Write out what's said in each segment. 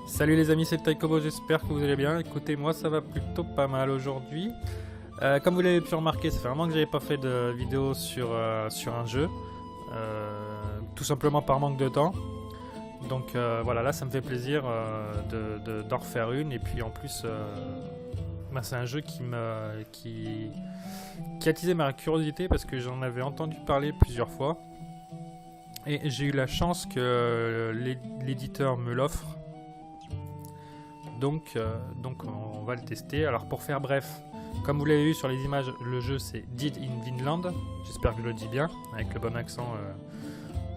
Salut les amis, c'est Taikobo, j'espère que vous allez bien. Écoutez, moi ça va plutôt pas mal aujourd'hui. Comme vous l'avez pu remarquer, ça fait vraiment que j'avais pas fait de vidéo sur un jeu. Tout simplement par manque de temps. Donc voilà, là ça me fait plaisir d'en refaire une. Et puis en plus, c'est un jeu qui a attisé ma curiosité parce que j'en avais entendu parler plusieurs fois. Et j'ai eu la chance que l'éditeur me l'offre. Donc on va le tester. Alors pour faire bref, comme vous l'avez vu sur les images, le jeu c'est Dead in Vinland. J'espère que je le dis bien, avec le bon accent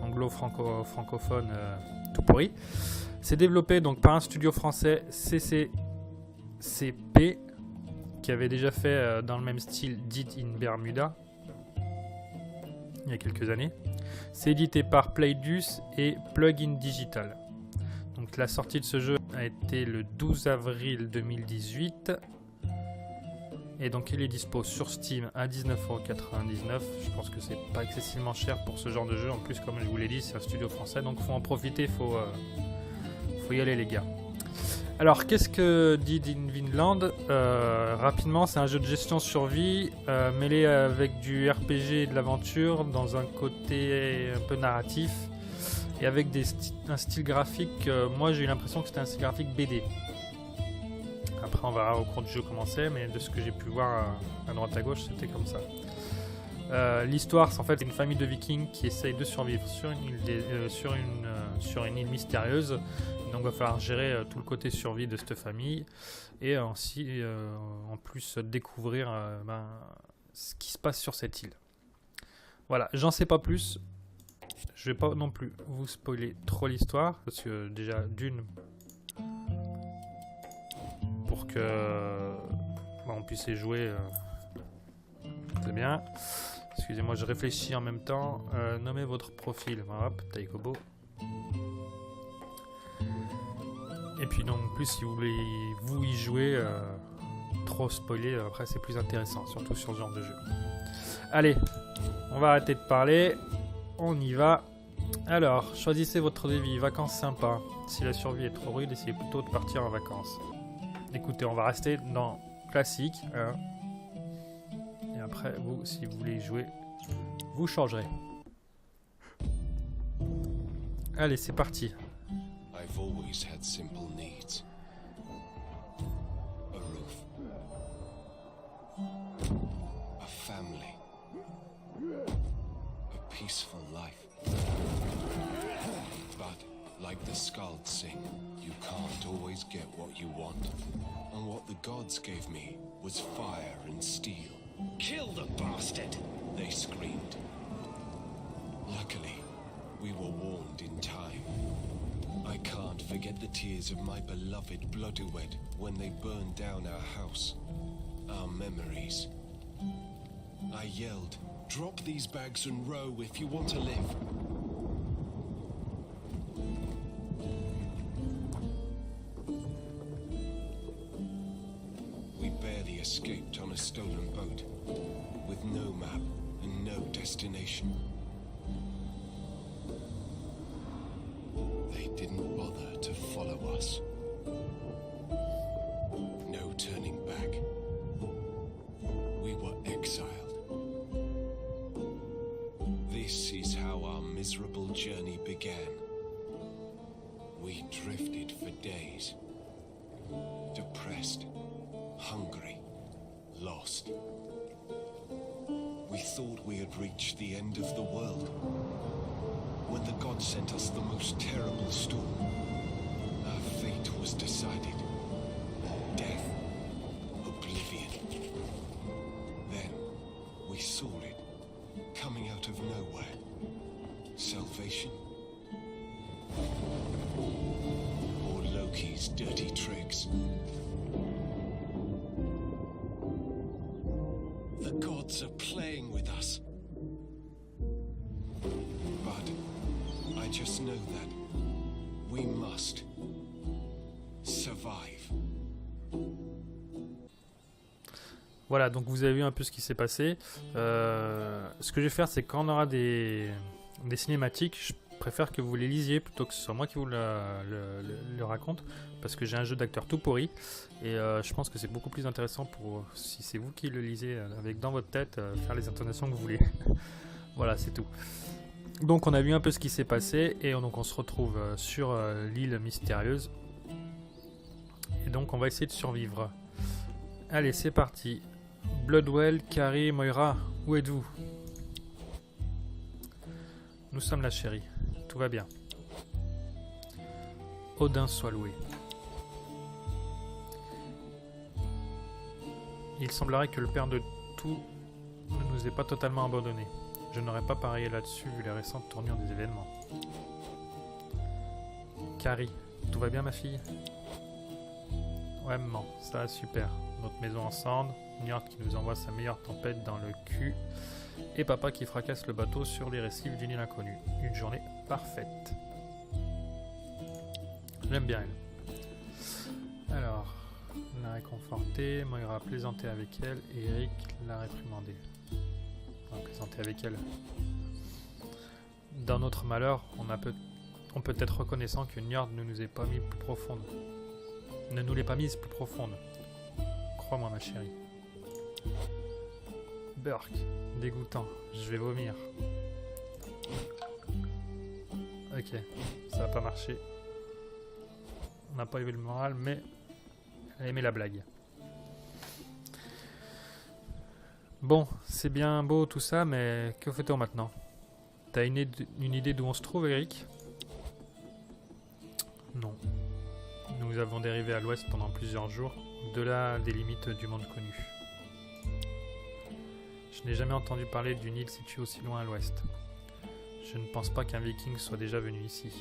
anglo-francophone tout pourri. C'est développé donc par un studio français CCCP qui avait déjà fait dans le même style Dead in Bermuda il y a quelques années. C'est édité par Playdius et Plugin Digital. Donc la sortie de ce jeu a été le 12 avril 2018 et donc il est dispo sur Steam à 19,99€. Je pense que c'est pas excessivement cher pour ce genre de jeu. En plus, comme je vous l'ai dit, c'est un studio français, donc faut en profiter, faut y aller les gars. Alors qu'est-ce que Dead in Vinland? Rapidement, c'est un jeu de gestion survie mêlé avec du RPG et de l'aventure dans un côté un peu narratif. Et avec un style graphique, moi j'ai eu l'impression que c'était un style graphique BD. Après on verra au cours du jeu comment c'est, mais de ce que j'ai pu voir à droite à gauche, c'était comme ça. L'histoire, c'est en fait une famille de vikings qui essaye de survivre sur une île mystérieuse. Donc il va falloir gérer tout le côté survie de cette famille et ainsi en plus découvrir ce qui se passe sur cette île. Voilà, j'en sais pas plus. Je vais pas non plus vous spoiler trop l'histoire parce que déjà d'une pour que on puisse y jouer, c'est bien. Excusez-moi, je réfléchis en même temps. Nommez votre profil. Hop, Taikobo. Et puis non plus si vous voulez vous y jouer, trop spoiler après c'est plus intéressant, surtout sur ce genre de jeu. Allez, on va arrêter de parler. On y va. Alors, choisissez votre devis. Vacances sympas. Si la survie est trop rude, essayez plutôt de partir en vacances. Écoutez, on va rester dans classique. Hein. Et après, vous, si vous voulez y jouer, vous changerez. Allez, c'est parti. I've always had simple needs. A roof. A family. A peaceful life. But, like the Skalds sing, you can't always get what you want. And what the gods gave me was fire and steel. Kill the bastard! They screamed. Luckily, we were warned in time. I can't forget the tears of my beloved Bloodywood when they burned down our house. Our memories. I yelled, "Drop these bags and row if you want to live." We barely escaped on a stolen boat, with no map and no destination. They didn't bother to follow us. No turning back. We were exiled. This is how our miserable journey began. We drifted for days. Depressed, hungry, lost. We thought we had reached the end of the world. When the gods sent us the most terrible storm, our fate was decided. Death, oblivion. Then, we saw it, coming out of nowhere. Salvation? Or Loki's dirty tricks? The gods are playing with us. But I just know that we must survive. Voilà, donc vous avez vu un peu ce qui s'est passé. Ce que je vais faire, c'est quand on aura des cinématiques, préfère que vous les lisiez plutôt que ce soit moi qui vous le raconte, parce que j'ai un jeu d'acteur tout pourri, et je pense que c'est beaucoup plus intéressant pour, si c'est vous qui le lisez avec dans votre tête, faire les intonations que vous voulez. Voilà, c'est tout. Donc on a vu un peu ce qui s'est passé, et donc on se retrouve sur l'île mystérieuse, et donc on va essayer de survivre. Allez, c'est parti. Bloodwell, Carrie, Moira, où êtes-vous? Nous sommes là, chérie. Tout va bien. Odin soit loué. Il semblerait que le Père de tout ne nous ait pas totalement abandonnés. Je n'aurais pas parié là-dessus vu les récentes tournures des événements. Carrie, tout va bien ma fille? Ouais maman, ça va super. Notre maison en cendres, Njord qui nous envoie sa meilleure tempête dans le cul, et papa qui fracasse le bateau sur les récifs d'une île inconnue. Une journée parfaite. J'aime bien elle. Alors, l'a réconfortée, Moira a plaisanté avec elle, et Eric l'a réprimandée. On a plaisanté avec elle. Dans notre malheur, on peut être reconnaissant que Njord ne nous ait pas mis plus profonde. Ne nous l'ait pas mise plus profonde. Crois-moi ma chérie. Burke, dégoûtant, je vais vomir. Ok, ça va pas marcher. On n'a pas élevé le moral, mais elle a aimé la blague. Bon, c'est bien beau tout ça, mais que fait-on maintenant? T'as une idée d'où on se trouve, Eric? Non. Nous avons dérivé à l'ouest pendant plusieurs jours, au-delà des limites du monde connu. Je n'ai jamais entendu parler d'une île située aussi loin à l'ouest. Je ne pense pas qu'un viking soit déjà venu ici.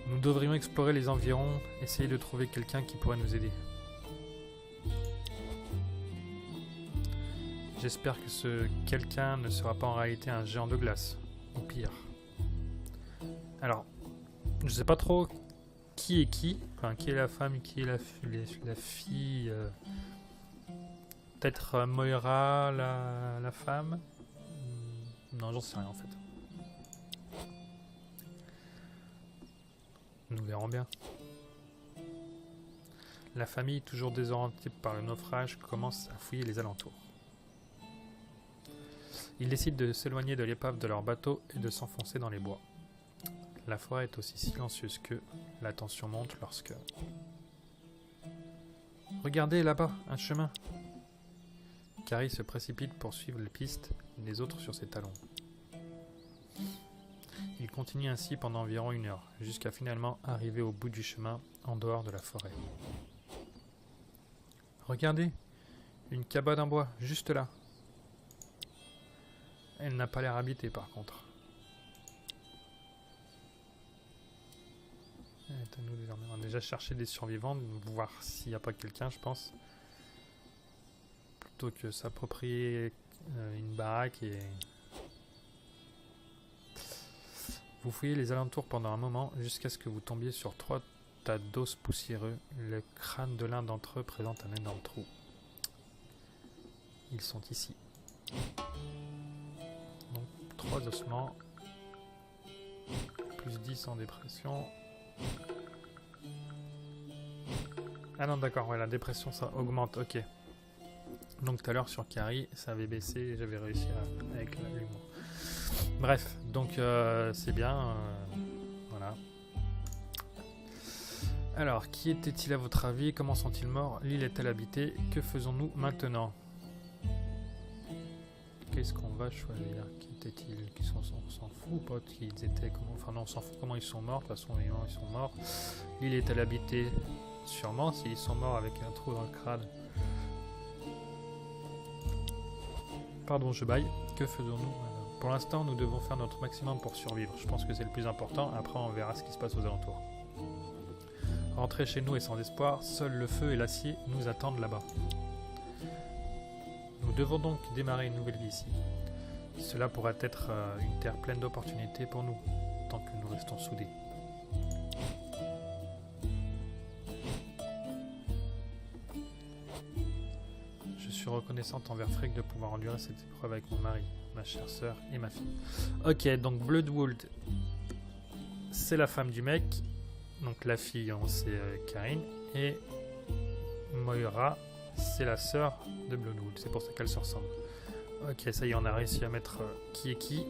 Nous devrions explorer les environs, essayer de trouver quelqu'un qui pourrait nous aider. J'espère que ce quelqu'un ne sera pas en réalité un géant de glace, ou pire. Alors, je sais pas trop qui est qui, enfin qui est la femme, qui est la fille. Peut-être Moira, la femme. Non, j'en sais rien en fait. Nous verrons bien. La famille, toujours désorientée par le naufrage, commence à fouiller les alentours. Ils décident de s'éloigner de l'épave de leur bateau et de s'enfoncer dans les bois. La forêt est aussi silencieuse qu'eux. La tension monte lorsque... Regardez là-bas, un chemin. Carrie se précipite pour suivre les pistes, les autres sur ses talons. Il continue ainsi pendant environ 1 heure, jusqu'à finalement arriver au bout du chemin, en dehors de la forêt. Regardez, une cabane en bois, juste là. Elle n'a pas l'air habitée par contre. On va déjà chercher des survivants, voir s'il n'y a pas quelqu'un, je pense. Plutôt que s'approprier une baraque et... Vous fouillez les alentours pendant un moment, jusqu'à ce que vous tombiez sur 3 tas d'os poussiéreux. Le crâne de l'un d'entre eux présente un énorme trou. Ils sont ici. Donc 3 ossements. Plus 10 en dépression. Ah non d'accord, ouais, la dépression ça augmente, ok. Donc tout à l'heure sur Carrie, ça avait baissé et j'avais réussi avec l'humour. Bref, donc c'est bien, voilà. Alors, qui était-il à votre avis? Comment sont-ils morts? L'île est-elle habitée? Que faisons-nous maintenant? Qu'est-ce qu'on va choisir? Qui était-il? On s'en fout, pas qui ils étaient, comment... Enfin non, on s'en fout comment ils sont morts, de toute façon évidemment ils sont morts. L'île est-elle habitée? Sûrement, s'ils sont morts avec un trou dans le crâne. Pardon, je baille. Que faisons-nous? Pour l'instant, nous devons faire notre maximum pour survivre. Je pense que c'est le plus important. Après, on verra ce qui se passe aux alentours. Rentrer chez nous est sans espoir. Seul le feu et l'acier nous attendent là-bas. Nous devons donc démarrer une nouvelle vie ici. Cela pourrait être une terre pleine d'opportunités pour nous, tant que nous restons soudés. reconnaissante envers Freck de pouvoir endurer cette épreuve avec mon mari, ma chère sœur et ma fille. Ok, donc Bloodwood, c'est la femme du mec. Donc la fille, c'est Karine. Et Moira, c'est la sœur de Bloodwood. C'est pour ça qu'elles se ressemblent. Ok, ça y est, on a réussi à mettre qui est qui.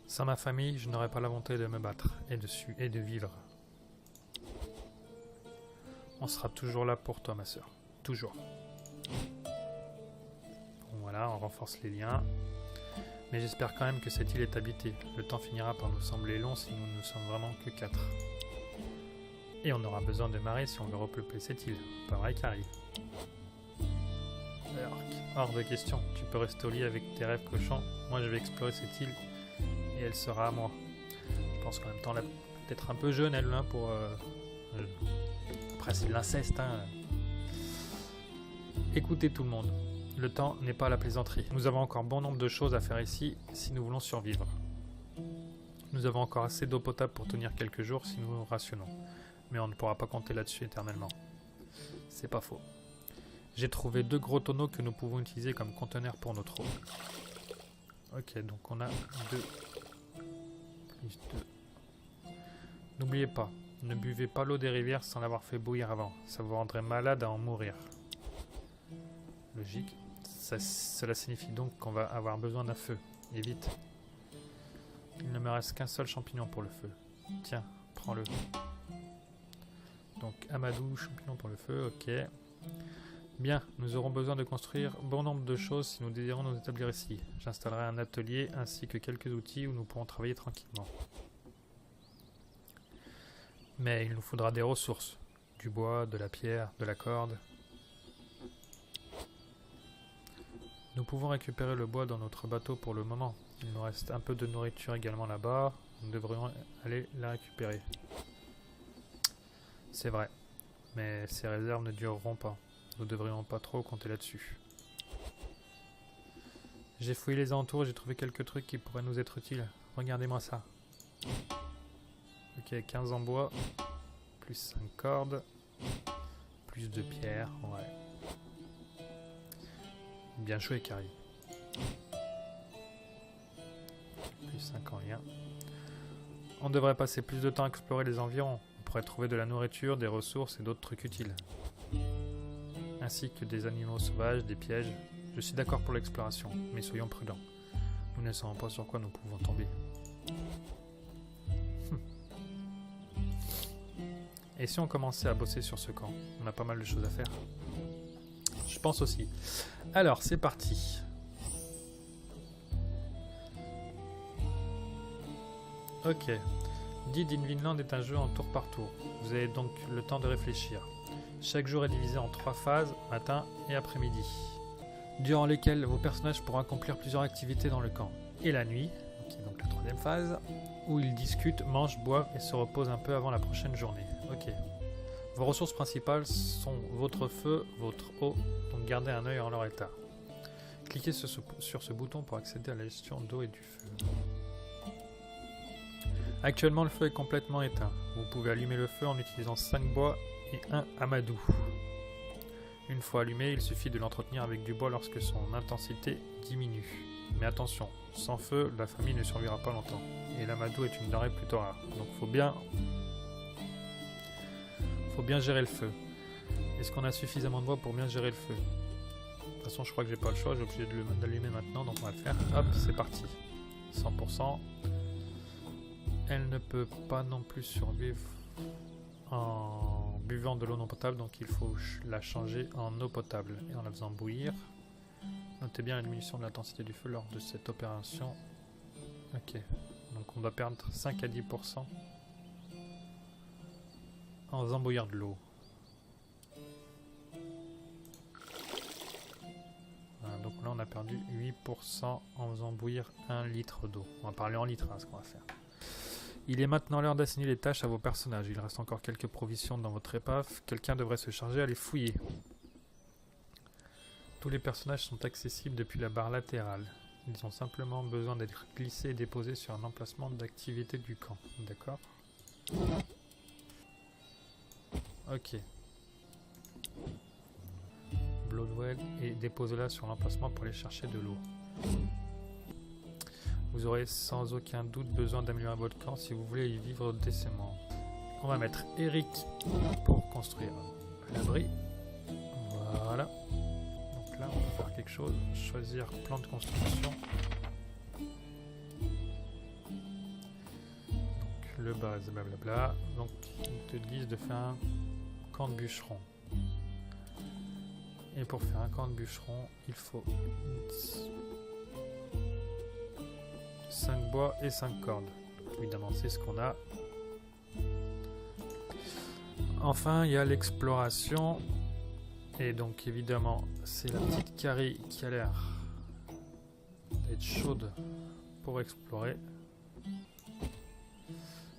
Sans ma famille, je n'aurais pas la volonté de me battre et de vivre. On sera toujours là pour toi, ma sœur. Toujours. Bon, voilà, on renforce les liens. Mais j'espère quand même que cette île est habitée. Le temps finira par nous sembler long si nous ne sommes vraiment que 4. Et on aura besoin de marée si on veut repeupler cette île. Pas vrai, Carrie? Hors de question. Tu peux rester au lit avec tes rêves cochons. Moi, je vais explorer cette île. Et elle sera à moi. Je pense qu'en même temps, elle est peut-être un peu jeune, elle, hein, pour... Après, c'est de l'inceste, hein. Écoutez tout le monde. Le temps n'est pas à la plaisanterie. Nous avons encore bon nombre de choses à faire ici si nous voulons survivre. Nous avons encore assez d'eau potable pour tenir quelques jours si nous rationnons. Mais on ne pourra pas compter là-dessus éternellement. C'est pas faux. J'ai trouvé 2 gros tonneaux que nous pouvons utiliser comme conteneurs pour notre eau. Ok, donc on a 2. Plus 2. N'oubliez pas, ne buvez pas l'eau des rivières sans l'avoir fait bouillir avant. Ça vous rendrait malade à en mourir. Logique. Cela signifie donc qu'on va avoir besoin d'un feu. Et vite. Il ne me reste qu'un seul champignon pour le feu. Tiens, prends-le. Donc Amadou, champignon pour le feu, ok. Bien, nous aurons besoin de construire bon nombre de choses si nous désirons nous établir ici. J'installerai un atelier ainsi que quelques outils où nous pourrons travailler tranquillement. Mais il nous faudra des ressources. Du bois, de la pierre, de la corde. Nous pouvons récupérer le bois dans notre bateau pour le moment. Il nous reste un peu de nourriture également là-bas. Nous devrions aller la récupérer. C'est vrai. Mais ces réserves ne dureront pas. Nous ne devrions pas trop compter là-dessus. J'ai fouillé les alentours, j'ai trouvé quelques trucs qui pourraient nous être utiles. Regardez-moi ça. Ok, 15 en bois, plus 5 cordes, plus de pierres, ouais. Bien joué, Carrie. Plus 5 en lien. On devrait passer plus de temps à explorer les environs. On pourrait trouver de la nourriture, des ressources et d'autres trucs utiles. Ainsi que des animaux sauvages, des pièges. Je suis d'accord pour l'exploration, mais soyons prudents. Nous ne savons pas sur quoi nous pouvons tomber. Et si on commençait à bosser sur ce camp? On a pas mal de choses à faire. Je pense aussi. Alors, c'est parti. Ok. Dead in Vinland est un jeu en tour par tour. Vous avez donc le temps de réfléchir. Chaque jour est divisé en 3 phases, matin et après-midi, durant lesquelles vos personnages pourront accomplir plusieurs activités dans le camp. Et la nuit, qui est donc la 3e phase, où ils discutent, mangent, boivent et se reposent un peu avant la prochaine journée. Ok. Vos ressources principales sont votre feu, votre eau, donc gardez un œil en leur état. Cliquez sur ce bouton pour accéder à la gestion d'eau et du feu. Actuellement, le feu est complètement éteint. Vous pouvez allumer le feu en utilisant 5 bois et un amadou. Une fois allumé, il suffit de l'entretenir avec du bois lorsque son intensité diminue. Mais attention, sans feu, la famille ne survivra pas longtemps. Et l'amadou est une denrée plutôt rare. Donc faut bien gérer le feu. Est-ce qu'on a suffisamment de bois pour bien gérer le feu? De toute façon, je crois que j'ai pas le choix, j'ai obligé de l'allumer maintenant, donc on va le faire. Hop, c'est parti. 100%. Elle ne peut pas non plus survivre en buvant de l'eau non potable, donc il faut la changer en eau potable et en la faisant bouillir. Notez bien la diminution de l'intensité du feu lors de cette opération. Ok, donc on doit perdre 5 à 10% en faisant bouillir de l'eau. Voilà, donc là on a perdu 8% en faisant bouillir 1 litre d'eau. On va parler en litres, hein, ce qu'on va faire. Il est maintenant l'heure d'assigner les tâches à vos personnages. Il reste encore quelques provisions dans votre épave. Quelqu'un devrait se charger à les fouiller. Tous les personnages sont accessibles depuis la barre latérale. Ils ont simplement besoin d'être glissés et déposés sur un emplacement d'activité du camp. D'accord ? Ok. Bloodwell et déposez-la sur l'emplacement pour aller chercher de l'eau. Vous aurez sans aucun doute besoin d'améliorer votre camp si vous voulez y vivre décemment. On va mettre Eric pour construire l'abri. Voilà. Donc là, on peut faire quelque chose. Choisir plan de construction. Donc le base, blablabla. Donc ils te disent de faire un camp de bûcheron. Et pour faire un camp de bûcheron, il faut 5 bois et 5 cordes. Évidemment, c'est ce qu'on a. Enfin, il y a l'exploration. Et donc, évidemment, c'est la petite Carrie qui a l'air d'être chaude pour explorer.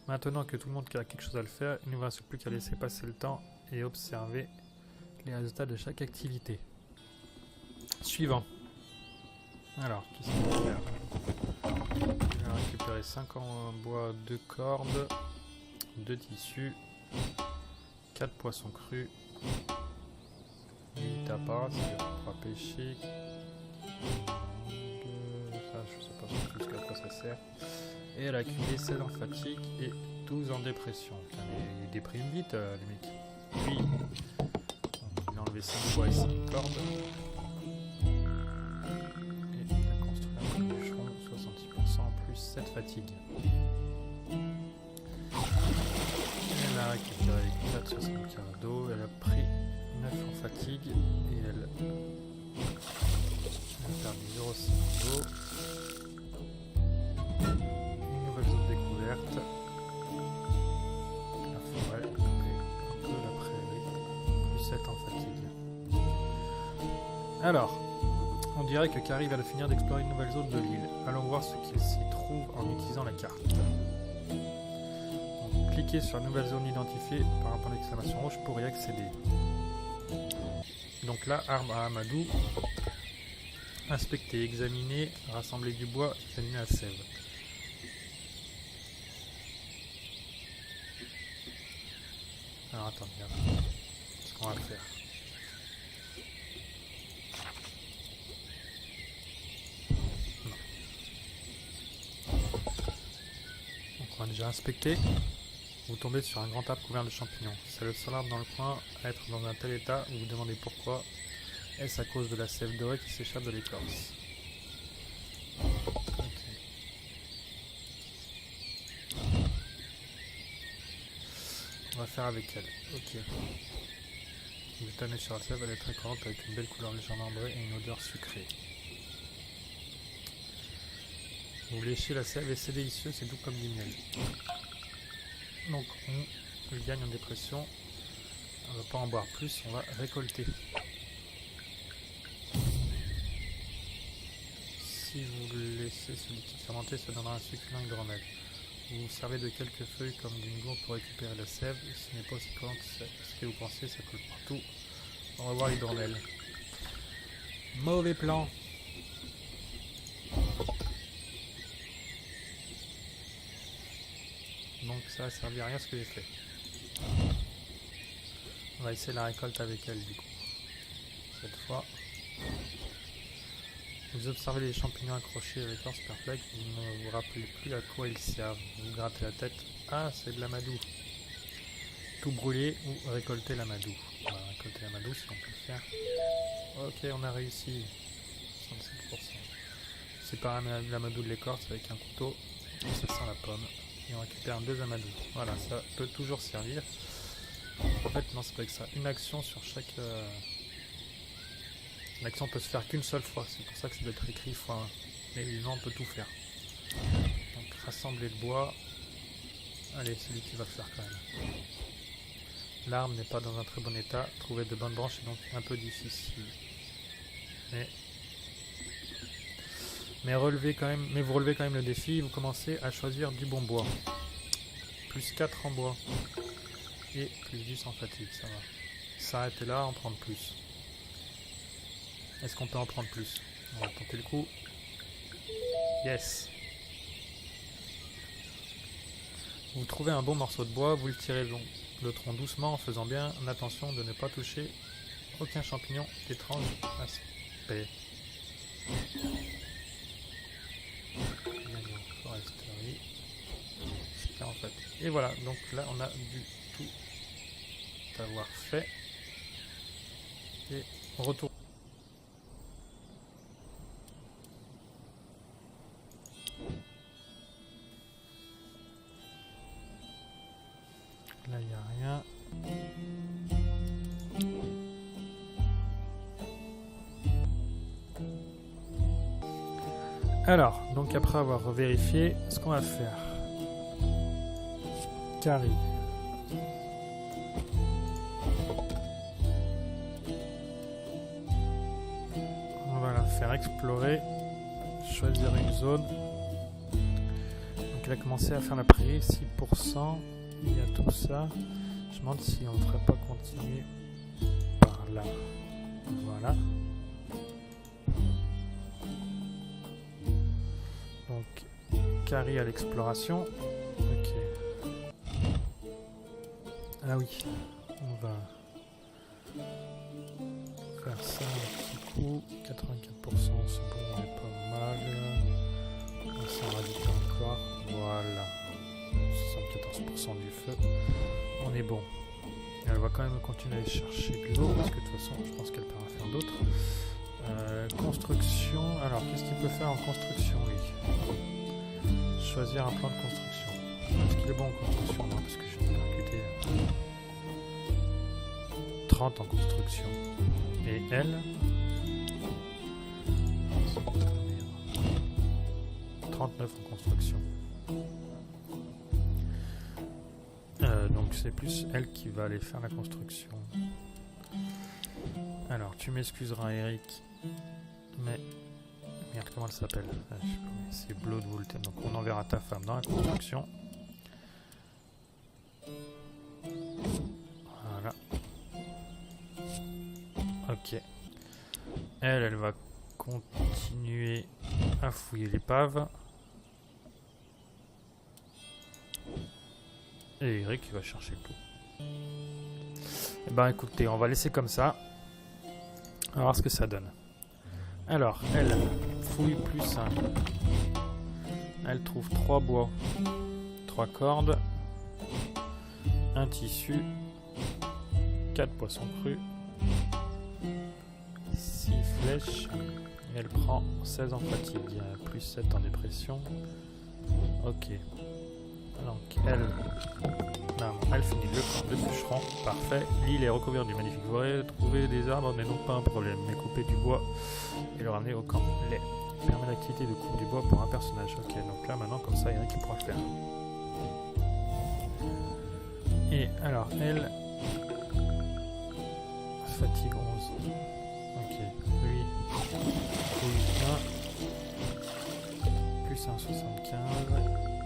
Maintenant que tout le monde a quelque chose à le faire, il ne nous reste plus qu'à laisser passer le temps et observer les résultats de chaque activité. Suivant. Alors, qu'est-ce qu'on va faire? On va récupérer 5 en bois, 2 cordes, 2 tissus, 4 poissons crus, 8 tapas, c'est-à-dire on pourra pêcher. Ça, je sais pas plus à quoi ça sert. Et elle a accumulé 16 en fatigue et 12 en dépression. Putain, mais ils dépriment vite, les mecs. Oui. Donc, il a enlevé 5 bois et 5 cordes. Et il a construit un bûcheron, 66%, plus 7 fatigues. Elle a récupéré 4,60 carats d'eau, elle a pris 9 en fatigue et elle a perdu 0,5 d'eau. Une nouvelle zone découverte. La forêt, un peu la prairie, plus 7 en fatigue. Alors, on dirait que Carrie vient de finir d'explorer une nouvelle zone de l'île. Allons voir ce qu'il s'y trouve en utilisant la carte. Donc, cliquez sur la nouvelle zone identifiée par un point d'exclamation rouge pour y accéder. Donc là, arbre à Amadou. Inspecter, examiner, rassembler du bois, examiner la sève. Alors attendez, ce qu'on va faire. Non. Donc on va déjà inspecter. Vous tombez sur un grand arbre couvert de champignons. C'est le seul arbre dans le coin à être dans un tel état. Vous vous demandez pourquoi. Est-ce à cause de la sève dorée qui s'échappe de l'écorce? Okay. On va faire avec elle. Ok. Vous tannez sur la sève, elle est très colorante avec une belle couleur légèrement ambrée et une odeur sucrée. Vous léchez la sève et c'est délicieux, c'est doux comme du miel. Donc on gagne en dépression. On va pas en boire plus, on va récolter. Si vous le laissez se liquide fermenter, ça donnera un succulent hydromel. Vous vous servez de quelques feuilles comme d'une gourde pour récupérer la sève. Ce n'est pas aussi collant que ce que vous pensez, ça coule partout. On va voir l'hydromel. Mauvais plan. Donc ça a servi à rien ce que j'ai fait. On va essayer la récolte avec elle du coup. Cette fois. Vous observez les champignons accrochés à l'écorce perplexe, vous ne vous rappelez plus à quoi ils servent. Vous grattez la tête. Ah, c'est de l'amadou. Tout brûler ou récolter l'amadou. On va récolter l'amadou si on peut le faire. Ok, on a réussi. 67%. Séparer l'amadou de l'écorce avec un couteau. Ça sent la pomme. Et on récupère 2 amadous. Voilà, ça peut toujours servir. En fait, non, c'est pas que ça. Une action sur chaque... L'action peut se faire qu'une seule fois, c'est pour ça que ça doit être écrit x1. Mais évidemment, on peut tout faire. Donc, rassembler le bois. Allez, celui qui va le faire quand même. L'arbre n'est pas dans un très bon état. Trouver de bonnes branches est donc un peu difficile. Mais vous relevez quand même le défi. Vous commencez à choisir du bon bois. Plus 4 en bois. Et plus 10 en fatigue, ça va. S'arrêter là, en prendre plus. Est-ce qu'on peut en prendre plus? On va tenter le coup. Yes. Vous trouvez un bon morceau de bois, vous le tirez le tronc doucement en faisant bien attention de ne pas toucher aucun champignon étrange aspect. Foresterie. Là, en fait. Et voilà, donc là on a dû tout avoir fait. Et on retourne. Là il n'y a rien. Alors, donc après avoir vérifié, ce qu'on va faire. Carrie. On va la faire explorer. Choisir une zone. Donc elle a commencé à faire la prairie, 6%. Il y a tout ça. Je me demande si on ne ferait pas continuer par là. Voilà. Donc, Carrie à l'exploration. Ok. Ah oui. On va faire ça un petit coup. 84%, c'est bon, on est pas mal. On va s'en rajouter encore. Voilà. 74% du feu. On est bon. Elle va quand même continuer à aller chercher de l'eau parce que de toute façon je pense qu'elle peut en faire d'autres. Construction. Alors qu'est-ce qu'il peut faire en construction lui? Choisir un plan de construction. Est-ce qu'il est bon en construction? Non, parce que je viens de percuter 30 en construction. Et elle 39 en construction. Donc c'est plus elle qui va aller faire la construction. Alors tu m'excuseras Eric, mais merde comment elle s'appelle? C'est Bloodwood. Donc on enverra ta femme dans la construction. Voilà. Ok. Elle va continuer à fouiller l'épave. Et Eric il va chercher tout. Et ben écoutez, on va laisser comme ça. On va voir ce que ça donne. Alors, elle fouille plus 1. Elle trouve 3 bois, 3 cordes, un tissu, 4 poissons crus, 6 flèches. Et elle prend 16 en fatigue, plus 7 en dépression. Ok. Donc elle finit le camp de bûcheron, parfait. L'île est recouverte d'une magnifique forêt. Trouver des arbres n'est donc pas un problème, mais couper du bois et le ramener au camp l'est. Permet l'activité de coupe du bois pour un personnage. Ok, donc là maintenant comme ça Eric pourra le faire. Et alors elle fatigue 11. Ok, lui plus 1 75.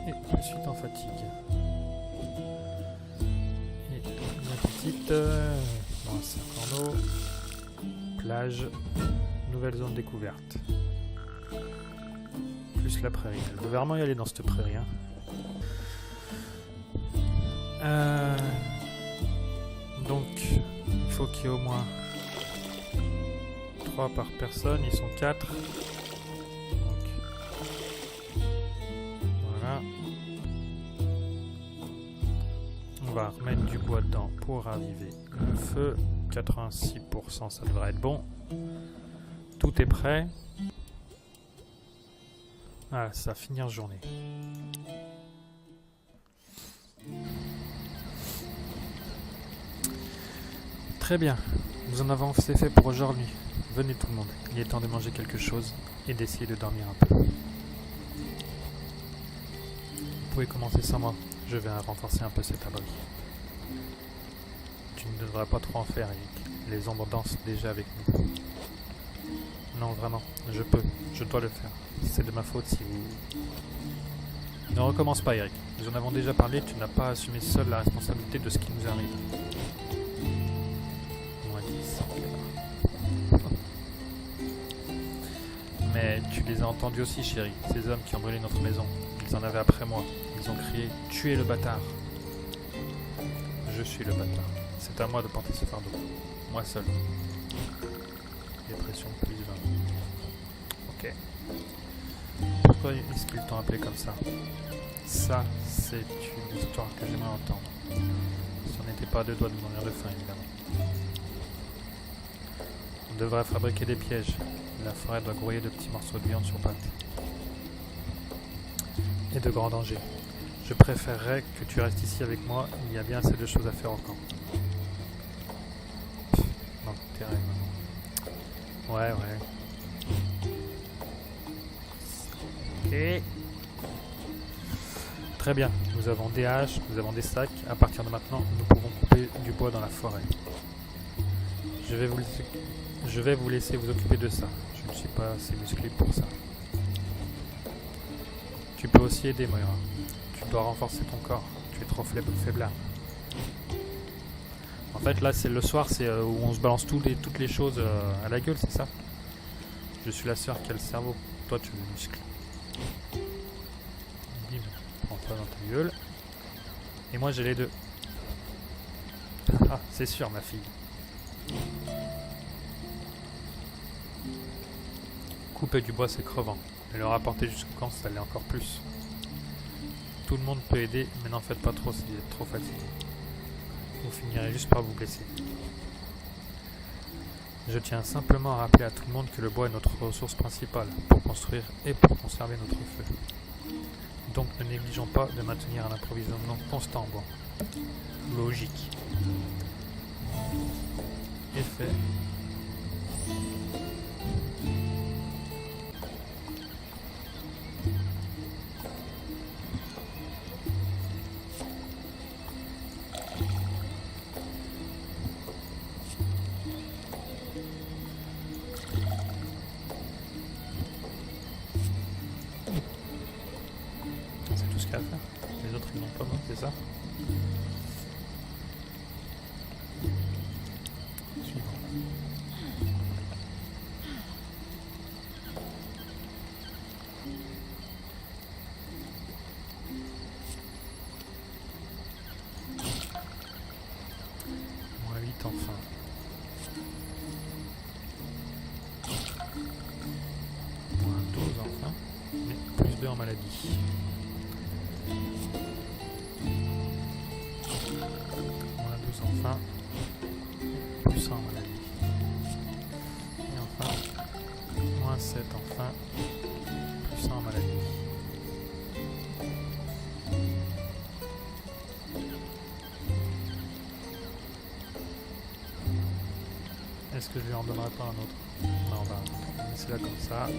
Et plus 8 en fatigue. Et la petite... bon, c'est en eau. Plage. Nouvelle zone découverte. Plus la prairie. Elle veut vraiment y aller dans cette prairie. Hein. Donc, il faut qu'il y ait au moins 3 par personne. Ils sont 4. On va remettre du bois dedans pour raviver le feu. 86%, ça devrait être bon. Tout est prêt. Voilà, ça va finir journée. Très bien, nous en avons fait pour aujourd'hui. Venez tout le monde, il est temps de manger quelque chose et d'essayer de dormir un peu. Vous pouvez commencer sans moi, je vais renforcer un peu cet abri. Tu ne devrais pas trop en faire, Eric. Les ombres dansent déjà avec nous. Non, vraiment, je dois le faire. C'est de ma faute si vous... Ne recommence pas, Eric. Nous en avons déjà parlé, tu n'as pas assumé seul la responsabilité de ce qui nous arrive. Moins 10. Mais tu les as entendus aussi, chérie. Ces hommes qui ont brûlé notre maison. Ils en avaient après moi. Ils Ils ont crié « Tuez le bâtard !» Je suis le bâtard. C'est à moi de porter ce fardeau. Moi seul. Dépression plus 20. Ok. Pourquoi est-ce qu'ils t'ont appelé comme ça? Ça, c'est une histoire que j'aimerais entendre. Si on n'était pas à deux doigts de mourir de faim, évidemment. On devrait fabriquer des pièges. La forêt doit grouiller de petits morceaux de viande sur pattes. Et de grands dangers. Je préférerais que tu restes ici avec moi. Il y a bien assez de choses à faire au camp. Non, terrain maintenant. Ouais. Ok. Très bien. Nous avons des haches, nous avons des sacs. À partir de maintenant, nous pouvons couper du bois dans la forêt. Je vais vous laisser vous occuper de ça. Je ne suis pas assez musclé pour ça. Tu peux aussi aider, Moira. Tu dois renforcer ton corps. Tu es trop faiblard. En fait, là, c'est le soir, c'est où on se balance toutes les choses à la gueule, c'est ça? Je suis la sœur qui a le cerveau. Toi, tu as le muscle. Bim. Prends ça dans ta gueule. Et moi, j'ai les deux. Ah, c'est sûr, ma fille. Couper du bois, c'est crevant. Et le rapporter jusqu'au camp, ça l'est encore plus. Tout le monde peut aider, mais n'en faites pas trop si vous êtes trop fatigué. Vous finirez juste par vous blesser. Je tiens simplement à rappeler à tout le monde que le bois est notre ressource principale pour construire et pour conserver notre feu. Donc ne négligeons pas de maintenir un approvisionnement constant en bois. Logique. Effet. C'est tout ce qu'il y a à faire. Les autres ils n'ont pas, c'est ça? Suivant. Moins 8 enfin. Moins 12 enfin. Mais plus 2 en maladie. Moins 12 enfin. Plus 1 en maladie. Et enfin. Moins 7 enfin. Plus 1 en maladie. Est-ce que je lui en donnerai pas un autre? Non, on va laisser là comme ça.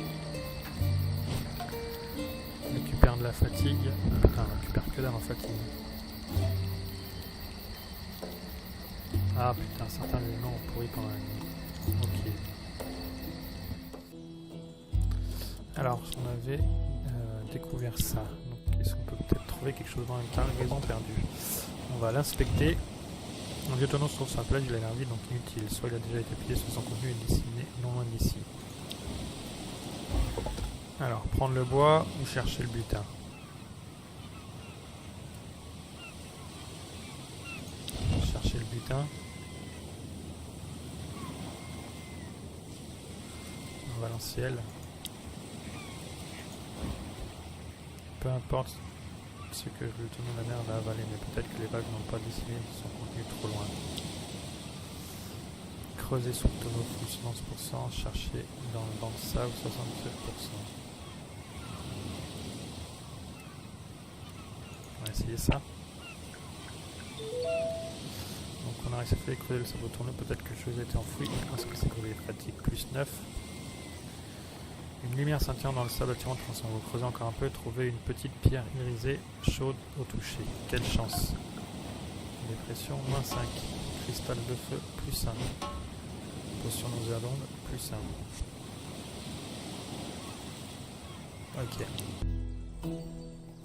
On récupère de la fatigue. Putain, on récupère que dalle en fatigue. Ah putain, certains éléments ont pourri pendant la nuit. Ok. Alors, on avait découvert ça. Donc, est-ce qu'on peut peut-être trouver quelque chose dans une cargaison perdue? On va l'inspecter. Un vieux tonneau se trouve sur la plage, il a l'air vide, donc inutile. Soit il a déjà été pillé, soit son contenu est dessiné non loin d'ici. Alors, prendre le bois ou chercher le butin? Chercher le butin. Valenciel. Peu importe ce que le tonneau de la mer va avaler, mais peut-être que les vagues n'ont pas dessiné son contenu trop loin. Creuser sous le tonneau plus 11%, chercher dans le banc de sable 67%. On va essayer ça. Donc on a réussi à creuser le sabot tourné, peut-être que quelque chose a été enfoui. Est-ce que c'est creusé fatigue plus 9? Une lumière scintillant dans le sable attirant transcend. Vous creusez encore un peu, trouvez une petite pierre irisée, chaude au toucher. Quelle chance! Dépression, moins 5. Cristal de feu, plus 1. Potion nauséabonde, plus 1. Ok.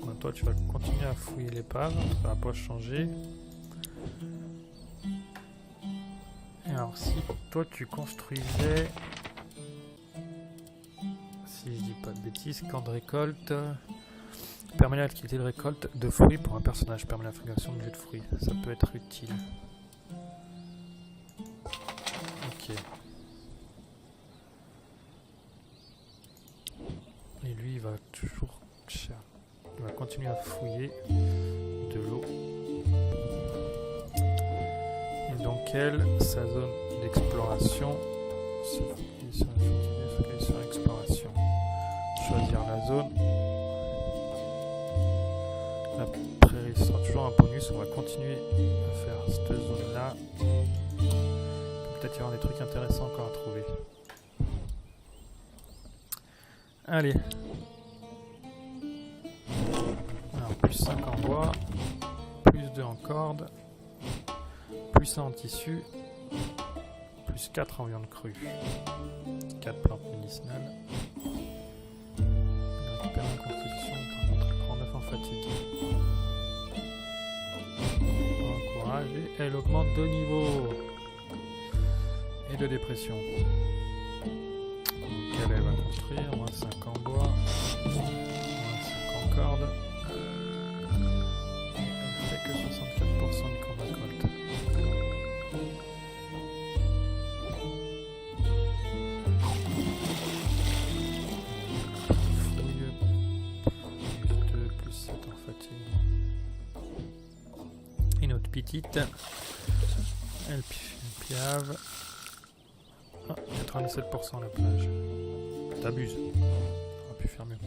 Bon, toi, tu vas continuer à fouiller l'épave, ça va pas changer. Et alors, si toi, tu construisais... Si je dis pas de bêtises, camp de récolte, Permet l'activité de récolte de fruits pour un personnage. Permet la fabrication de jus de fruits. Ça peut être utile. Ok. Et lui, il va toujours... Il va continuer à fouiller de l'eau. Et donc elle, sa zone d'exploration, se focaliser sur l'exploration. Choisir la zone. La prairie sera toujours un bonus, on va continuer à faire cette zone là. Peut-être y avoir des trucs intéressants encore à trouver. Allez. Alors plus 5 en bois, plus 2 en corde, plus 1 en tissu, plus 4 en viande crue, 4 plantes médicinales. Récupérer une constitution, par contre elle prend 9 en fatigue. Courage et elle augmente de niveau et de dépression. Donc elle va construire, moins 5 en bois, moins 5 en corde. Et elle fait que 64% du qu'on récolte. Petite, elle piave. Ah, 97% la plage. T'abuses. On aurait pu faire mieux.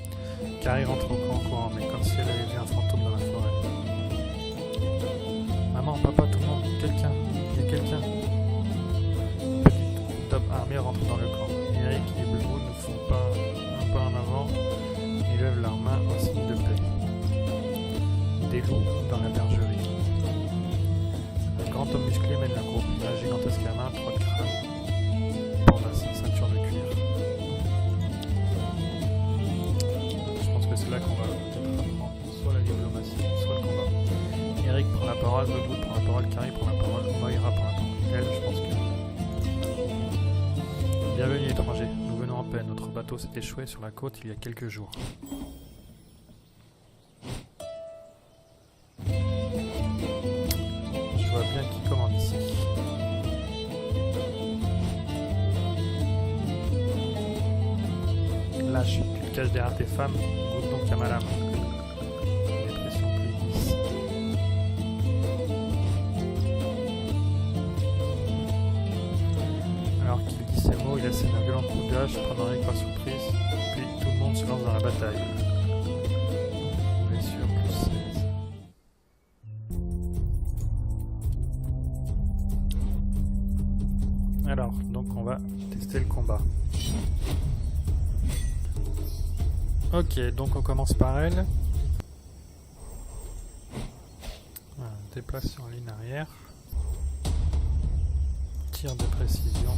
Carrie rentre au camp en courant, mais comme si elle avait vu un fantôme dans la forêt. Maman, papa, tout le monde, quelqu'un. Il y a quelqu'un. Petite top armée rentre dans le camp. Eric et Blue ne font pas un pas en avant et lèvent leurs mains en signe de paix. Des loups dans la bergerie. Un grand homme musclé mène le groupe. La gigantesque main, 3 crânes. Pendasse, ceinture de cuir. Je pense que c'est là qu'on va peut-être apprendre soit la diplomatie, soit le combat. Eric prend la parole, Bloodwood prend la parole, Carrie prend la parole, Moira prend la parole. Elle, je pense que... Bienvenue étrangers, nous venons en peine. Notre bateau s'est échoué sur la côte il y a quelques jours. Qui commande ici. Lâche, tu te caches derrière tes femmes, goûte donc à ma lame. Dépression plus 10. Alors qu'il dit ces mots, il assène un violent coup de hache, prenant Eric par surprise, puis tout le monde se lance dans la bataille. Blessure plus 16. Alors, donc on va tester le combat. Ok, donc on commence par elle. Voilà, déplace sur ligne arrière. Tir de précision.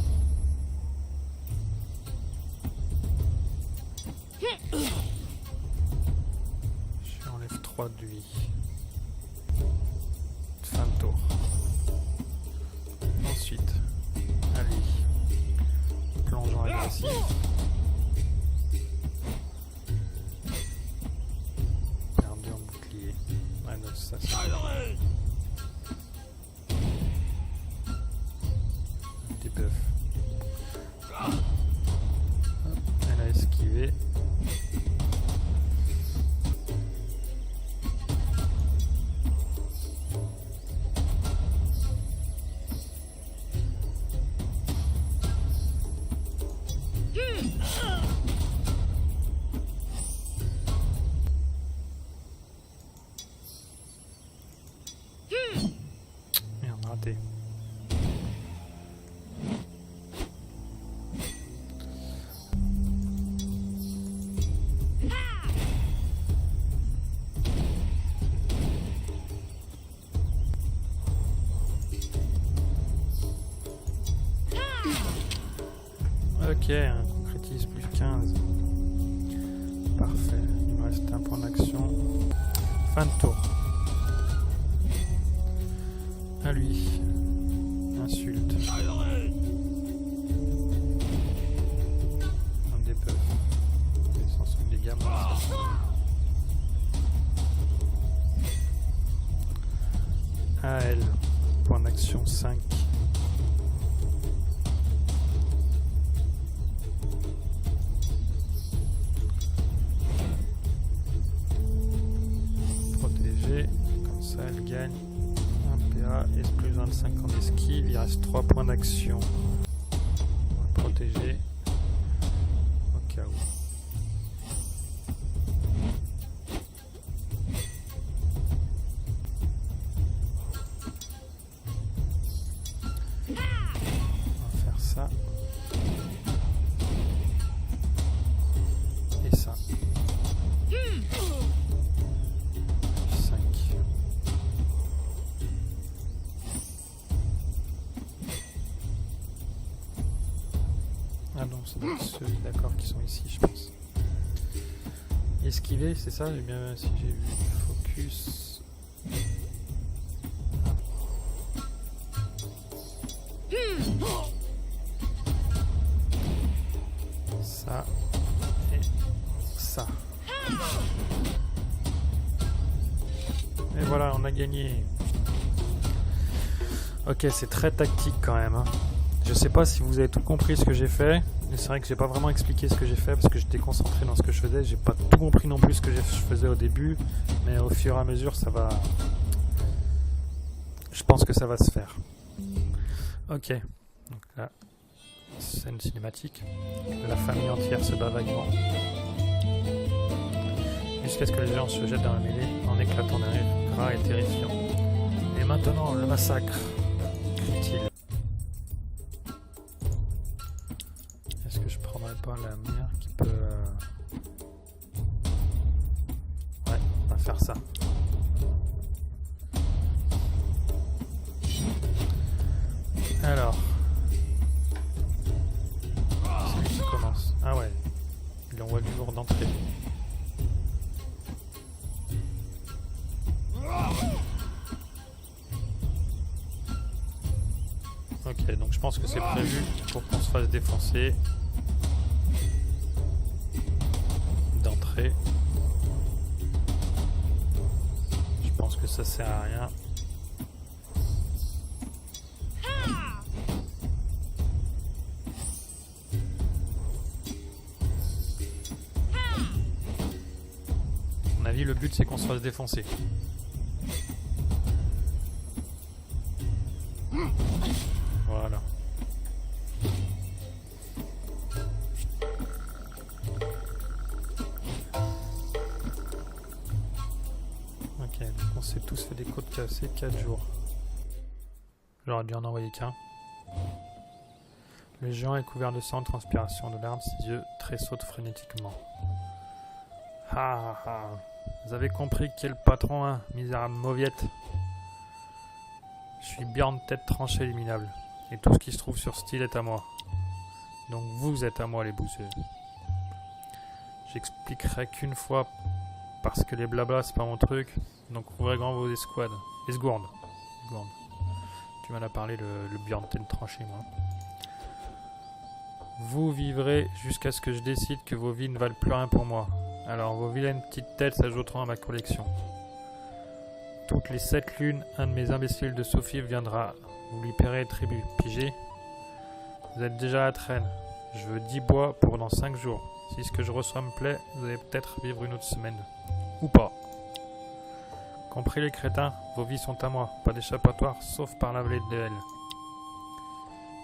Je enlève 3 de vie. Fin de tour. Ensuite. Allez, plongeon agressif. Perdu en bouclier. Ouais, non, ça c'est... Des bœufs. Elle a esquivé. Merde, raté. Ok, un concrétise plus 15. Parfait, il me reste un point d'action. Fin de tour. À lui. Insulte. Un des bœufs. Ils s'en sont des gamins. 25 en esquive, il reste 3 points d'action. On va protéger au cas où. On va faire ça. Et ça. 5. Ah non, ça doit être ceux d'accord qui sont ici, je pense. Esquiver, c'est ça? J'ai bien, si j'ai vu. Focus. Ça et ça. Et voilà, on a gagné. Ok, c'est très tactique quand même. Hein. Je sais pas si vous avez tout compris ce que j'ai fait. Mais c'est vrai que j'ai pas vraiment expliqué ce que j'ai fait parce que j'étais concentré dans ce que je faisais. J'ai pas tout compris non plus ce que je faisais au début. Mais au fur et à mesure, ça va. Je pense que ça va se faire. Ok. Donc là, scène cinématique. La famille entière se bat vaguement. Jusqu'à ce que les gens se jettent dans la mêlée en éclatant d'un rire gras et terrifiant. Et maintenant, le massacre, crie-t-il. Est-ce que je prendrais pas la mère qui peut... Ouais, on va faire ça. Alors... C'est lui qui commence. Ah ouais, il envoie du lourd d'entrée. Ok, donc je pense que c'est prévu pour qu'on se fasse défoncer d'entrée. Je pense que ça sert à rien. À mon avis, le but c'est qu'on se fasse défoncer. Voilà. Ok, donc on s'est tous fait des côtes cassées 4 jours. J'aurais dû en envoyer qu'un. Le géant est couvert de sang, de transpiration, de larmes, ses yeux tressautent frénétiquement. Ah ah ah. Vous avez compris qui est le patron, hein, misérable mauviette. Je suis Bjorn tête tranchée éliminable. Et tout ce qui se trouve sur ce île est à moi. Donc vous êtes à moi les bouseux. J'expliquerai qu'une fois parce que les blablas c'est pas mon truc. Donc ouvrez grand vos escouades. Esgourdes. Tu m'en as parlé le Bjorn tête tranchée moi. Vous vivrez jusqu'à ce que je décide que vos vies ne valent plus rien pour moi. Alors vos vilaines petites têtes s'ajouteront à ma collection. Toutes les 7 lunes, un de mes imbéciles de Sophie viendra. Vous lui paierez tribut. Pigé. Vous êtes déjà à la traîne. Je veux 10 bois pour dans 5 jours. Si ce que je reçois me plaît, vous allez peut-être vivre une autre semaine. Ou pas. Compris les crétins, vos vies sont à moi. Pas d'échappatoire, sauf par la vallée de Hell.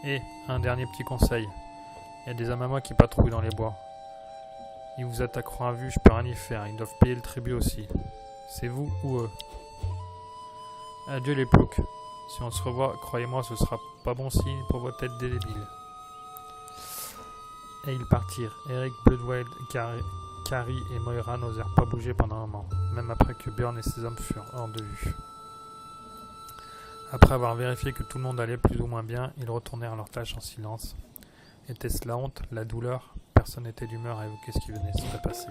Et, un dernier petit conseil. Il y a des hommes à moi qui patrouillent dans les bois. Ils vous attaqueront à vue, je peux rien y faire. Ils doivent payer le tribut aussi. C'est vous ou eux. Adieu les ploucs. Si on se revoit, croyez-moi, ce sera pas bon signe pour vos têtes débiles. Et ils partirent. Eric, Bloodwild, Carrie et Moira n'osèrent pas bouger pendant un moment, même après que Bjorn et ses hommes furent hors de vue. Après avoir vérifié que tout le monde allait plus ou moins bien, ils retournèrent à leur tâche en silence. Était-ce la honte, la douleur? Personne n'était d'humeur à évoquer ce qui venait de se passer.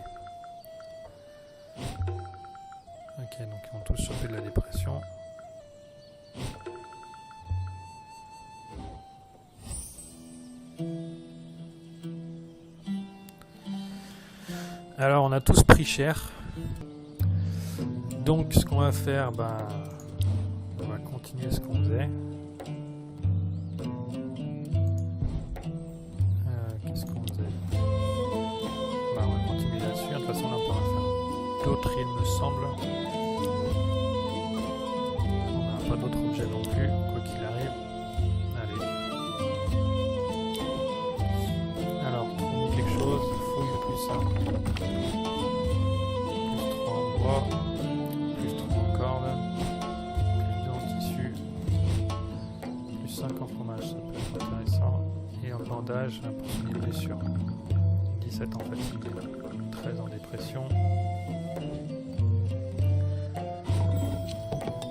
Ok, donc ils ont tous chopé de la dépression. Alors on a tous pris cher. Donc ce qu'on va faire, on va continuer ce qu'on faisait. Qu'est-ce qu'on faisait? On va continuer là-dessus. De toute façon là on pourra faire d'autres il me semble. On n'a pas d'autres objets non plus, quoi qu'il arrive. bois, plus 3 en corde, plus 2 en tissu, plus 5 en fromage, ça peut être intéressant. Et en bandage pour soigner les blessures. 17 en fatigue, 13 en dépression.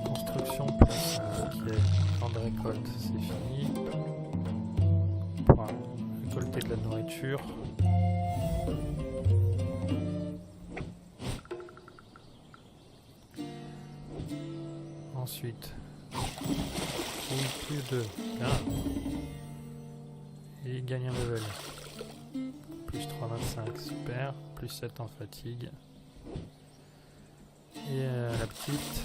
Construction plus temps de récolte, c'est fini. On pourra récolter de la nourriture. Ensuite, plus 2. Bien. Et il gagne un level. Plus 3, 25, super. Plus 7 en fatigue. Et la petite.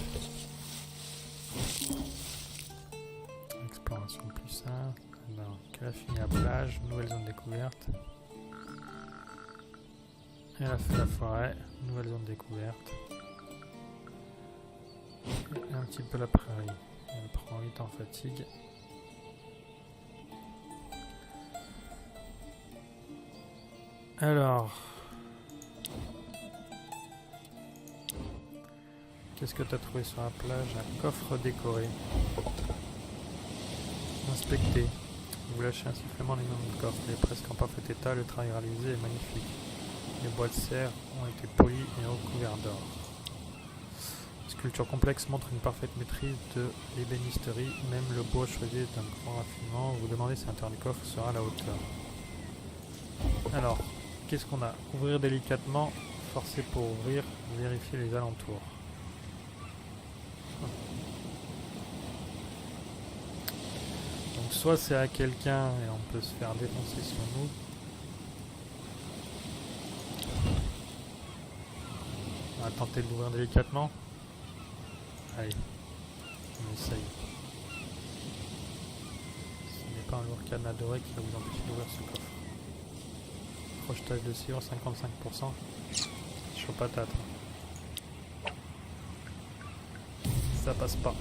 Exploration plus 1. Alors, qu'elle a fini la plage, nouvelle zone découverte. Elle a fait la forêt, nouvelle zone découverte. Et un petit peu la prairie. Elle prend 8 en fatigue. Alors, qu'est-ce que tu as trouvé sur la plage? Un coffre décoré. Inspectez. Vous lâchez un sifflement les mains du coffre. Il est presque en parfait état. Le travail réalisé est magnifique. Les bois de serre ont été polis et recouverts d'or. La sculpture complexe montre une parfaite maîtrise de l'ébénisterie. Même le bois choisi est d'un grand raffinement. Vous demandez si l'intérieur du coffre sera à la hauteur. Alors, qu'est-ce qu'on a? Ouvrir délicatement, forcer pour ouvrir, vérifier les alentours. Donc soit c'est à quelqu'un et on peut se faire défoncer sur nous. On va tenter de l'ouvrir délicatement. Allez, on essaye. Ce n'est pas un lourd cadenas doré qui va vous empêcher d'ouvrir ce coffre. Crochetage de cire, 55%. Chaud patate. Ça passe pas.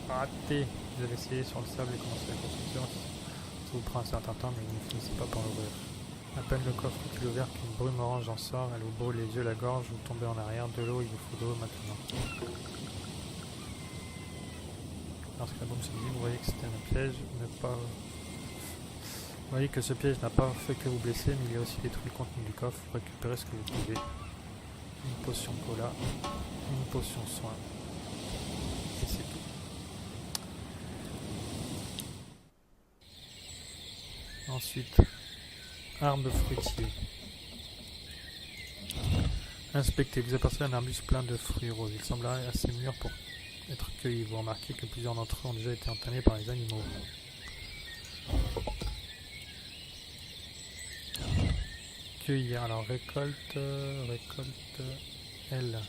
Raté. Vous avez essayé sur le sable et commencé la construction. Ça vous prend un certain temps, mais vous ne finissez pas par l'ouvrir. À peine le coffre est-il ouvert qu'une brume orange en sort. Elle vous brûle les yeux, la gorge. Vous tombez en arrière. De l'eau, il vous faut de l'eau maintenant. Lorsque la brume se dit, vous voyez que c'était un piège. Vous voyez que ce piège n'a pas fait que vous blesser, mais il a aussi détruit le contenu du coffre. Récupérez ce que vous pouvez. Une potion cola, une potion soin. Et c'est tout. Ensuite, arbre fruitier. Inspectez. Vous apercevez un arbuste plein de fruits roses. Il semblerait assez mûr pour être cueilli. Vous remarquez que plusieurs d'entre eux ont déjà été entamés par les animaux. Cueillir, alors récolte L.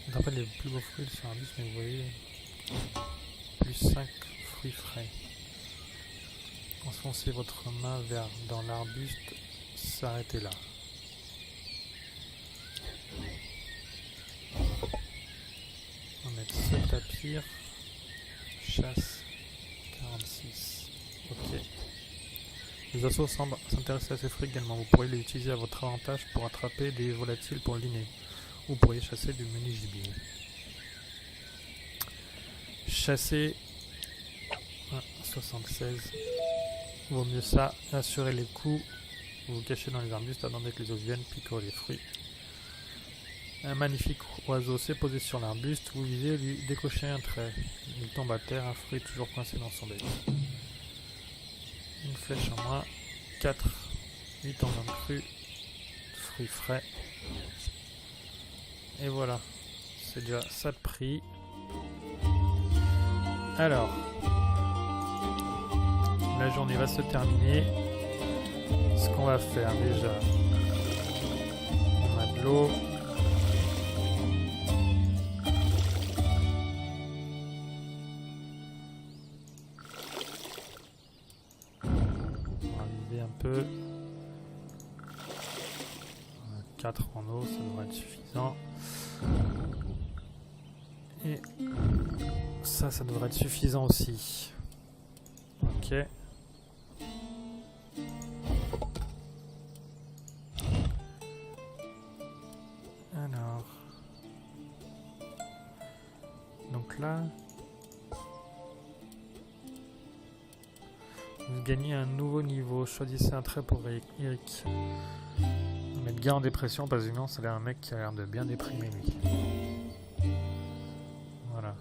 Je rappelle les plus beaux fruits sur un bus, mais vous voyez plus 5 fruits frais. Enfoncez votre main dans l'arbuste, s'arrêtez là. On va mettre ce tapir, chasse 46. Ok. Les oiseaux semblent s'intéresser à ces fruits également. Vous pourriez les utiliser à votre avantage pour attraper des volatiles pour le dîner. Ou vous pourriez chasser du menu gibier. Chasser 76. Vaut mieux ça. Assurez les coups. Vous vous cachez dans les arbustes, attendez que les oiseaux viennent picorer les fruits. Un magnifique oiseau s'est posé sur l'arbuste. Vous visez lui décocher un trait. Il tombe à terre, un fruit toujours coincé dans son bec. Une flèche en moins, 4, 8 en viande crue, fruits frais. Et voilà, c'est déjà ça de prix. Alors, la journée va se terminer. Ce qu'on va faire déjà, on a de l'eau. Peu. 4 en eau, ça devrait être suffisant. Et ça devrait être suffisant aussi. Ok. Voilà. Vous gagnez un nouveau niveau. Choisissez un trait pour Eric. On met le gars en dépression parce que sinon ça a l'air un mec qui a l'air de bien déprimer lui. Voilà.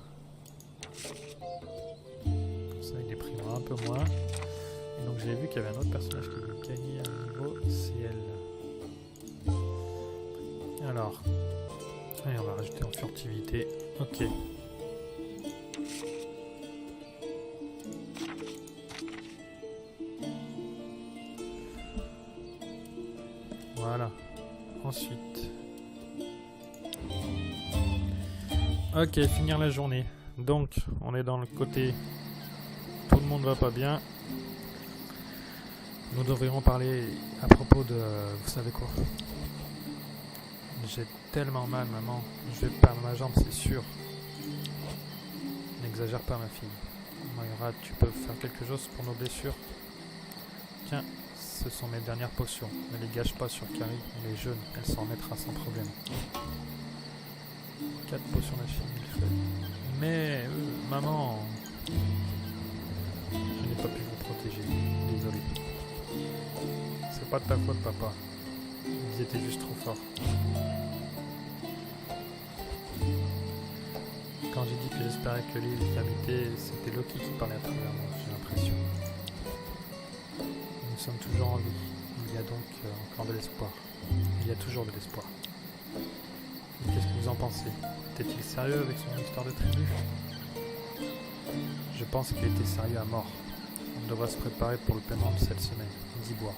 Comme ça il déprimera un peu moins. Et donc j'ai vu qu'il y avait un autre personnage qui veut gagner un niveau. C'est elle. Alors. Allez, on va rajouter en furtivité. Ok. Voilà. Ensuite. Ok, finir la journée. Donc, on est dans le côté tout le monde va pas bien. Nous devrions parler à propos de... vous savez quoi? J'ai tellement mal, maman. Je vais perdre ma jambe, c'est sûr. N'exagère pas, ma fille. Moira, tu peux faire quelque chose pour nos blessures? Tiens, ce sont mes dernières potions. Ne les gâche pas sur Carrie. Elle est jeune, elle s'en remettra sans problème. 4 potions d'alchimie, il fait. Mais, maman... Je n'ai pas pu vous protéger. Désolé. C'est pas de ta faute, papa. Ils étaient juste trop forts. Quand j'ai dit que j'espérais que l'île habitée, c'était Loki qui parlait à travers moi, j'ai l'impression. Nous sommes toujours en vie. Il y a donc encore de l'espoir. Il y a toujours de l'espoir. Qu'est-ce que vous en pensez? Était-il sérieux avec son histoire de tribu? Je pense qu'il était sérieux à mort. On devrait se préparer pour le paiement de cette semaine. 10 bois.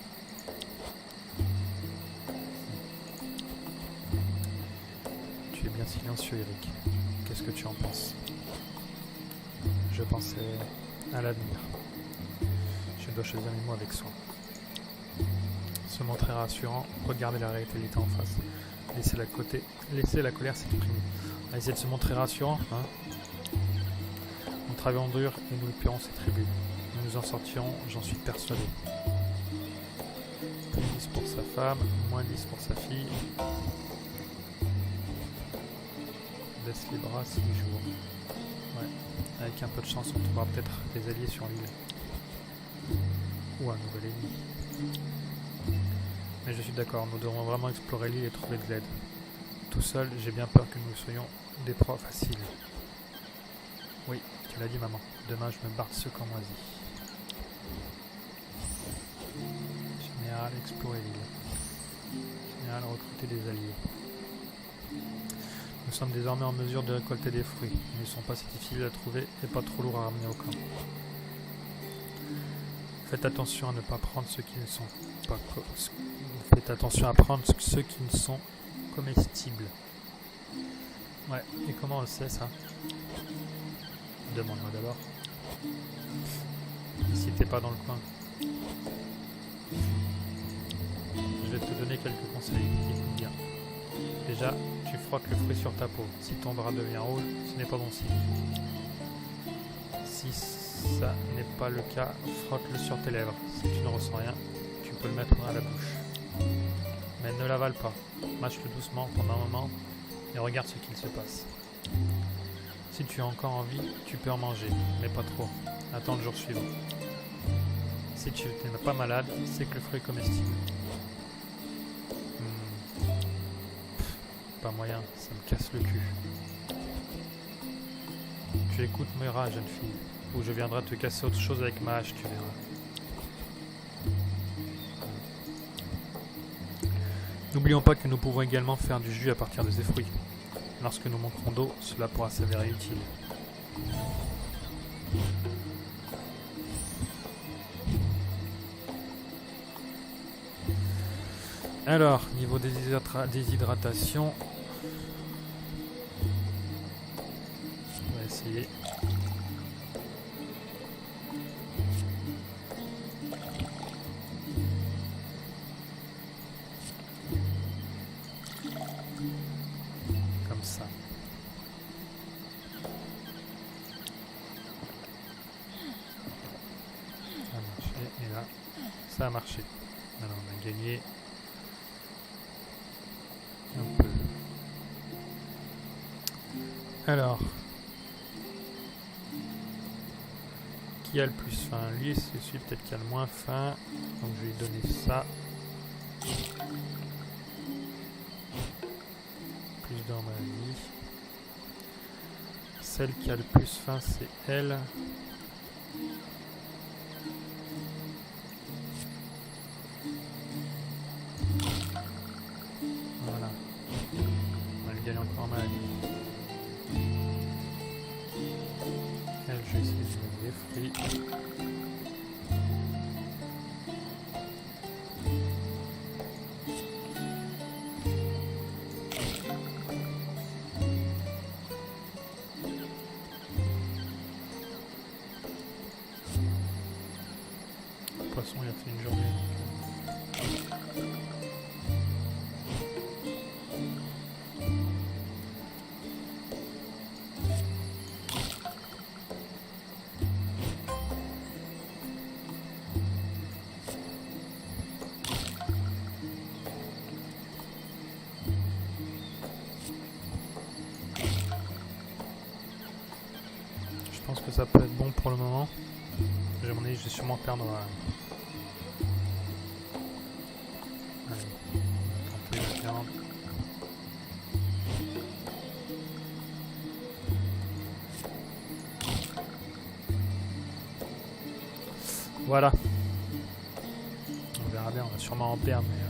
Tu es bien silencieux, Eric. Qu'est-ce que tu en penses? Je pensais à l'avenir. Je dois choisir mes mots avec soin. Se montrer rassurant, regarder la réalité en face. Laisser la colère s'exprimer. On va essayer de se montrer rassurant. Hein. Nous travaillons dur et nous payerons ces tribus. Nous nous en sortirons, j'en suis persuadé. Plus 10 pour sa femme, moins 10 pour sa fille. Baisse les bras 6 jours. Ouais. Avec un peu de chance, on trouvera peut-être des alliés sur l'île. Ou un nouvel ennemi. Mais je suis d'accord, nous devrons vraiment explorer l'île et trouver de l'aide. Tout seul, j'ai bien peur que nous soyons des proies faciles. Oui, tu l'as dit, maman. Demain, je me barre de ce camp moisi. Général, explorer l'île. Général, recruter des alliés. Nous sommes désormais en mesure de récolter des fruits. Ils ne sont pas si difficiles à trouver et pas trop lourds à ramener au camp. Faites attention à ne pas prendre ceux qui ne sont pas... Faites attention à prendre ceux qui ne sont comestibles. Ouais, et comment on le sait ça? Demande-moi d'abord. Si t'es pas dans le coin. Je vais te donner quelques conseils, écoute bien. Déjà, tu frottes le fruit sur ta peau. Si ton bras devient rouge, ce n'est pas bon signe. Si ça n'est pas le cas, frotte-le sur tes lèvres. Si tu ne ressens rien, tu peux le mettre à la bouche. Mais ne l'avale pas. Mâche-le doucement pendant un moment et regarde ce qu'il se passe. Si tu as encore envie, tu peux en manger, mais pas trop. Attends le jour suivant. Si tu n'es pas malade, c'est que le fruit est comestible. Pas moyen, ça me casse le cul. Tu écoutes Moira, jeune fille, ou je viendrai te casser autre chose avec ma hache, tu verras. N'oublions pas que nous pouvons également faire du jus à partir de ces fruits. Lorsque nous manquerons d'eau, cela pourra s'avérer utile. Alors, niveau déshydratation, on va essayer. Comme ça. Ça a marché, et là, ça a marché. Alors, on a gagné un peu. Alors, qui a le plus faim? Lui, c'est celui peut-être qui a le moins faim. Donc je vais lui donner ça. Plus d'or dans la vie. Celle qui a le plus faim, c'est elle. Voilà. Elle gagne encore ma vie. Elle, je vais essayer de mettre des fruits. Le poisson, il a fait une journée. Je pense que ça peut être bon pour le moment. Je vais sûrement perdre. Allez, on va tenter la viande. Voilà. On verra bien, on va sûrement en perdre, mais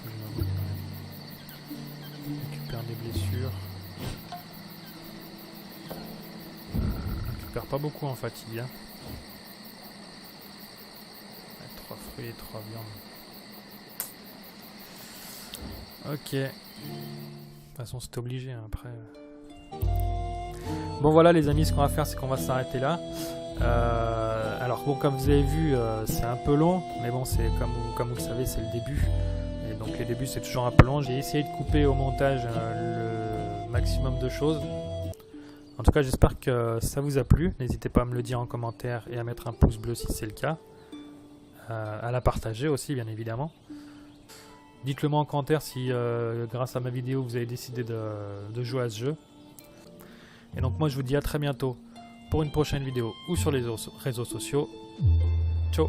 toujours quand même. On récupère des blessures. On récupère pas beaucoup en fatigue. Hein. 3 fruits et 3 viandes. Ok. De toute façon, c'est obligé hein, après. Bon voilà les amis, ce qu'on va faire, c'est qu'on va s'arrêter là. Alors bon, comme vous avez vu, c'est un peu long, mais bon, c'est comme vous le savez, c'est le début. Et donc les débuts, c'est toujours un peu long. J'ai essayé de couper au montage le maximum de choses. En tout cas, j'espère que ça vous a plu. N'hésitez pas à me le dire en commentaire et à mettre un pouce bleu si c'est le cas. À la partager aussi, bien évidemment. Dites-le moi en commentaire si, grâce à ma vidéo, vous avez décidé de jouer à ce jeu. Et donc moi, je vous dis à très bientôt pour une prochaine vidéo ou sur les réseaux sociaux. Ciao!